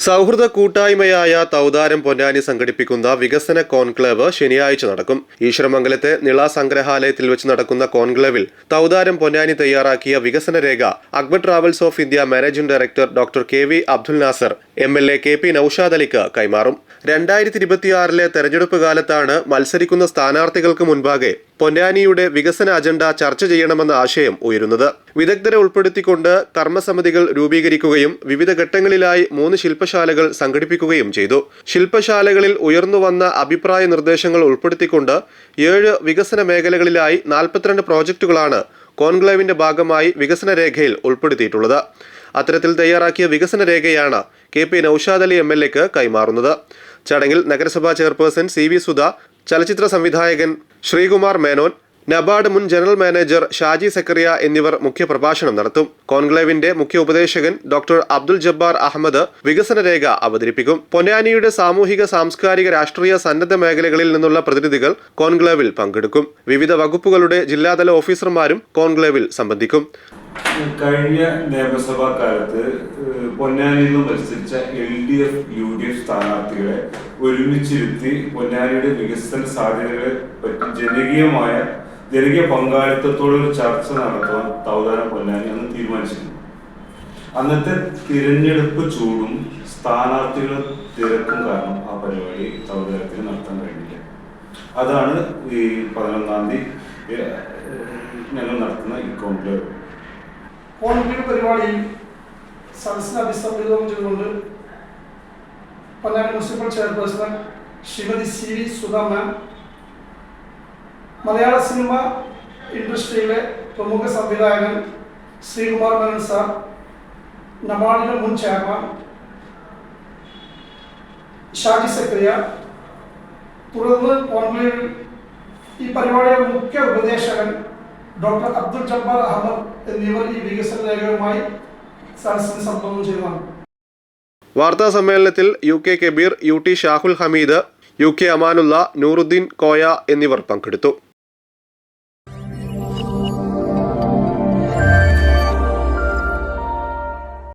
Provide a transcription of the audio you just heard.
സൗഹൃദ കൂട്ടായ്മയായ തൗദാരം പൊന്നാനി സംഘടിപ്പിക്കുന്ന വികസന കോൺക്ലേവ് ശനിയാഴ്ച നടക്കും. ഈശ്വരമംഗലത്തെ നിള സംഗ്രഹാലയത്തിൽ വെച്ച് നടക്കുന്ന കോൺക്ലേവിൽ തൗദാരം പൊന്നാനി തയ്യാറാക്കിയ വികസന രേഖ Akbar travels of India managing director doctor K V. Abdul Nasar MLA KP Noushad അലിക്ക് കൈമാറും. 2026 തെരഞ്ഞെടുപ്പ് കാലത്താണ് മത്സരിക്കുന്ന സ്ഥാനാർത്ഥികൾക്ക് മുൻപാകെ പൊന്നാനിയുടെ വികസന അജണ്ട ചർച്ച ചെയ്യണമെന്ന ആശയം ഉയരുന്നത്. വിദഗ്ധരെ ഉൾപ്പെടുത്തിക്കൊണ്ട് കർമ്മസമിതികൾ രൂപീകരിക്കുകയും വിവിധ ഘട്ടങ്ങളിലായി 3 ശില്പശാലകൾ സംഘടിപ്പിക്കുകയും ചെയ്തു. ശില്പശാലകളിൽ ഉയർന്നുവന്ന അഭിപ്രായ നിർദ്ദേശങ്ങൾ ഉൾപ്പെടുത്തിക്കൊണ്ട് 7 വികസന മേഖലകളിലായി 42 പ്രോജക്റ്റുകളാണ് കോൺക്ലേവിന്റെ ഭാഗമായി വികസന രേഖയിൽ ഉൾപ്പെടുത്തിയിട്ടുള്ളത്. അത്തരത്തിൽ തയ്യാറാക്കിയ വികസന രേഖയാണ് KP നൌഷാദ് അലി MLAക്ക് കൈമാറുന്നത്. ചടങ്ങിൽ നഗരസഭാ ചെയർപേഴ്സൺ CV സുധ, ചലച്ചിത്ര സംവിധായകൻ ശ്രീകുമാർ മേനോൻ, നബാർഡ് മുൻ ജനറൽ മാനേജർ ഷാജി സക്കറിയ എന്നിവർ മുഖ്യപ്രഭാഷണം നടത്തും. കോൺക്ലേവിന്റെ മുഖ്യ ഉപദേശകൻ ഡോക്ടർ അബ്ദുൽ ജബ്ബാർ അഹമ്മദ് വികസന രേഖ അവതരിപ്പിക്കും. പൊന്നാനിയുടെ സാമൂഹിക, സാംസ്കാരിക, രാഷ്ട്രീയ, സന്നദ്ധ മേഖലകളിൽ നിന്നുള്ള പ്രതിനിധികൾ കോൺക്ലേവിൽ പങ്കെടുക്കും. വിവിധ വകുപ്പുകളുടെ ജില്ലാതല ഓഫീസർമാരും കോൺക്ലേവിൽ സംബന്ധിക്കും. കഴിഞ്ഞ നിയമസഭാ കാലത്ത് പൊന്നാനിയിൽ നിന്ന് മത്സരിച്ച LDF UDF സ്ഥാനാർത്ഥികളെ ഒരുമിച്ചിരുത്തി പൊന്നാനിയുടെ വികസന സാധ്യതകളെ പറ്റി ജനകീയ പങ്കാളിത്തത്തോടൊരു ചർച്ച നടത്താൻ തൗദാരം പൊന്നാനി അന്ന് തീരുമാനിച്ചിരുന്നു. അന്നത്തെ തിരഞ്ഞെടുപ്പ് ചൂടും സ്ഥാനാർത്ഥികളുടെ തിരക്കും കാരണം ആ പരിപാടി തൗദാരത്തിൽ നടത്താൻ കഴിഞ്ഞില്ല. അതാണ് ഈ 11-ാം തീയതി ഞങ്ങൾ നടത്തുന്ന ഈ കോൺക്ലേവ് പരിപാടിയിൽ സദസ്സിനെ അഭിസംബോധന ചെയ്തുകൊണ്ട് Ponnani municipal chairperson Shrimati CV Sudha ma'am, Malayala cinema ഇൻഡസ്ട്രിയിലെ പ്രമുഖ സംവിധായകൻ ശ്രീകുമാർ മേനോൻ സാർ, നബാർഡിന്റെ മുൻ ചെയർമാൻ ഷാജി സക്കറിയ, തുടർന്ന് കോൺക്ലേവിൽ ഈ പരിപാടിയുടെ മുഖ്യ ഉപദേശകൻ ഡോക്ടർ അബ്ദുൽ ജബ്ബാർ അഹമ്മദ് എന്നിവർ ഈ വികസന രേഖയുമായി സദസ്സിനെ സംബോധന ചെയ്തതാണ്. വാർത്താ സമ്മേളനത്തിൽ UK Kabir, UT Shahul Hameed, UK Amanullah, Nooruddeen Koya എന്നിവർ പങ്കെടുത്തു.